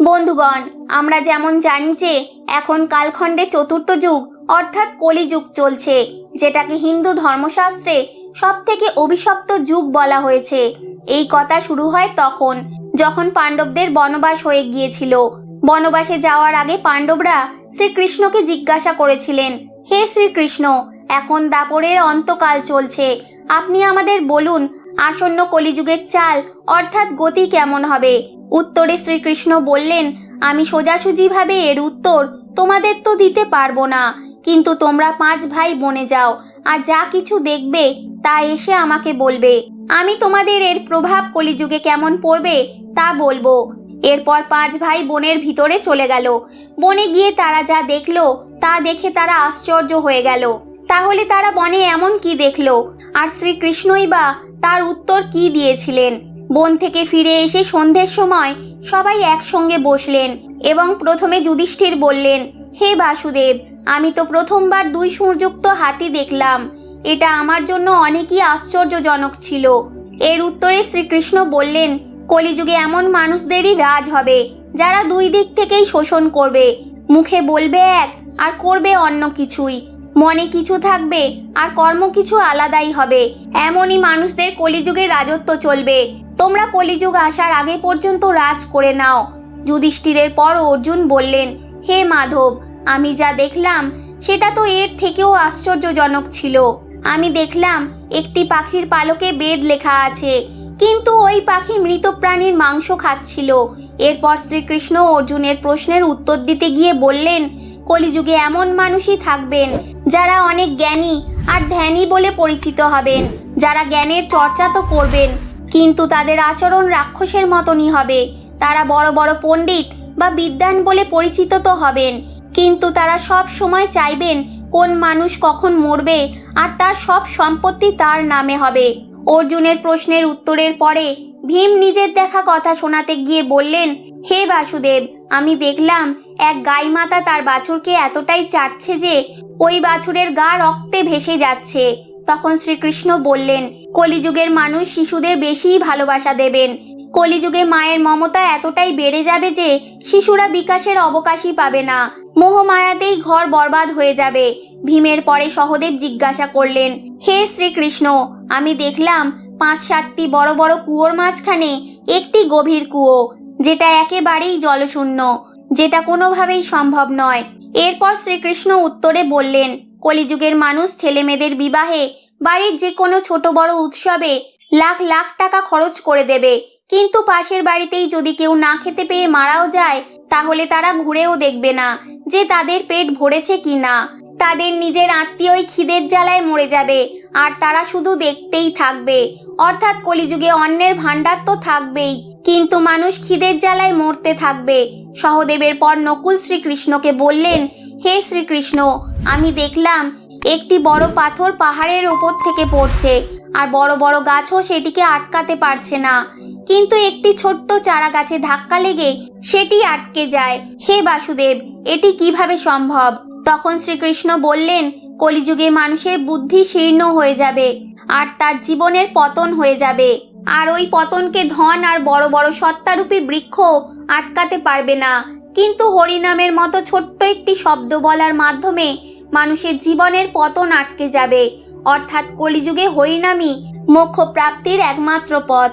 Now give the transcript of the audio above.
বন্ধুগণ, আমরা যেমন জানি যে এখন কালখণ্ডে চতুর্থ যুগ অর্থাৎ কলিযুগ চলছে, যেটাকে হিন্দু ধর্মশাস্ত্রে সবথেকে অভিশপ্ত যুগ বলা হয়েছে। এই কথা শুরু হয় তখন যখন পাণ্ডবদের বনবাস হয়ে গিয়েছিল। বনবাসে যাওয়ার আগে পাণ্ডবরা শ্রীকৃষ্ণকে জিজ্ঞাসা করেছিলেন, হে শ্রীকৃষ্ণ, এখন দাপরের অন্তকাল চলছে, আপনি আমাদের বলুন আসন্ন কলিযুগের চাল অর্থাৎ গতি কেমন হবে। উত্তরে শ্রীকৃষ্ণ বললেন, আমি সোজাসুজিভাবে এর উত্তর তোমাদের তো দিতে পারবো না, কিন্তু তোমরা 5 ভাই বনে যাও, আর যা কিছু দেখবে তা এসে আমাকে বলবে। আমি তোমাদের এর প্রভাব কলিযুগে কেমন পড়বে তা বলবো। এরপর 5 ভাই বনের ভিতরে চলে গেল। বনে গিয়ে তারা যা দেখলো তা দেখে তারা আশ্চর্য হয়ে গেল। তাহলে তারা বনে এমন কি দেখলো, আর শ্রীকৃষ্ণই বা তার উত্তর কি দিয়েছিলেন? বন থেকে ফিরে এসে সন্ধ্যের সময় সবাই একসঙ্গে বসলেন এবং প্রথমে যুধিষ্ঠির বললেন, হে বাসুদেব, আমি তো প্রথমবার 2 সুরযুক্ত হাতি দেখলাম। এটা আমার জন্য অনেকই আশ্চর্যজনক ছিল। এর উত্তরে শ্রীকৃষ্ণ বললেন, কলিযুগে এমন মানুষদেরই রাজ হবে যারা 2 দিক থেকেই শোষণ করবে। মুখে বলবে এক আর করবে অন্য কিছুই, মনে কিছু থাকবে আর কর্ম কিছু আলাদাই হবে। এমনই মানুষদের কলিযুগে রাজত্ব চলবে। তোমরা কলিযুগ আসার আগে পর্যন্ত রাজ করে নাও। যুধিষ্ঠিরের পর অর্জুন বললেন, হে মাধব, আমি যা দেখলাম সেটা তো এর থেকেও আশ্চর্যজনক ছিল। আমি দেখলাম একটি পাখির পালকে বেদ লেখা আছে, কিন্তু ওই পাখি মৃত প্রাণীর মাংস খাচ্ছিল। এরপর শ্রীকৃষ্ণ অর্জুনের প্রশ্নের উত্তর দিতে গিয়ে বললেন, কলিযুগে এমন মানুষই থাকবেন যারা অনেক জ্ঞানী আর ধ্যানী বলে পরিচিত হবেন। যারা জ্ঞানের চর্চা তো করবেন, কিন্তু তাদের আচরণ রাক্ষসের মতনই হবে। তারা বড় বড় পণ্ডিত বা বিদ্বান বলে পরিচিত তো হবেন, কিন্তু তারা সব সময় চাইবেন কোন মানুষ কখন মরবে আর তার সব সম্পত্তি তার নামে হবে। অর্জুনের প্রশ্নের উত্তরের পরে ভীম নিজের দেখা কথা শোনাতে গিয়ে বললেন, হে বাসুদেব, আমি দেখলাম এক গাই মাতা তার বাছুরকে এতটাই চাটছে যে ওই বাছুরের গা রক্তে ভেসে যাচ্ছে। তখন শ্রীকৃষ্ণ বললেন, কলিযুগের মানুষ শিশুদের বেশিই ভালোবাসা দেবেন। কলিযুগে মায়ের মমতা এতটাই বেড়ে যাবে যে শিশুরা বিকাশের অবকাশই পাবে না। মোহমায়াতেই ঘর বরবাদ হয়ে যাবে। ভীমের পরে সহদেব জিজ্ঞাসা করলেন, হে শ্রীকৃষ্ণ, আমি দেখলাম 5-7টি বড় বড় কুয়োর মাঝখানে একটি গভীর কুয়ো, যেটা একেবারেই জলশূন্য, যেটা কোনোভাবেই সম্ভব নয়। এরপর শ্রীকৃষ্ণ উত্তরে বললেন, কলিযুগের মানুষ ছেলে মেয়েদের বিবাহে, বাড়ির যে কোনো ছোট বড় উৎসবে লাখ লাখ টাকা খরচ করে দেবে, কিন্তু পাশের বাড়িতেই যদি কেউ না খেতে পেয়ে মারাও যায়, তাহলে তারা ঘুরেও দেখবে না যে তাদের পেট ভরেছে কি না। তাদের নিজের আত্মীয়ই খিদের জ্বালায় মরে যাবে আর তারা শুধু দেখতেই থাকবে। অর্থাৎ কলিযুগে অন্নের ভাণ্ডার তো থাকবেই, কিন্তু মানুষ খিদের জ্বালায় মরতে থাকবে। সহদেবের পর নকুল শ্রীকৃষ্ণকে বললেন, হে শ্রীকৃষ্ণ, আমি দেখলাম একটি বড় পাথর পাহাড়ের ওপর থেকে পড়ছে, আর বড় বড় গাছও সেটিকে আটকাতে পারছে না, কিন্তু একটি ছোট্ট চারা গাছে ধাক্কা লেগে সেটি আটকে যায়। হে বাসুদেব, এটি কিভাবে সম্ভব? তখন শ্রীকৃষ্ণ বললেন, কলিযুগে মানুষের বুদ্ধি শীর্ণ হয়ে যাবে আর তার জীবনের পতন হয়ে যাবে, আর ওই পতনকে ধন আর বড় বড় সত্তারূপী বৃক্ষ আটকাতে পারবে না। কিন্তু হরিনামের মতো ছোট্ট একটি শব্দ বলার মাধ্যমে মানুষের জীবনের পতন আটকে যাবে। অর্থাৎ কলিযুগে হরিনামই মোক্ষ প্রাপ্তির একমাত্র পথ।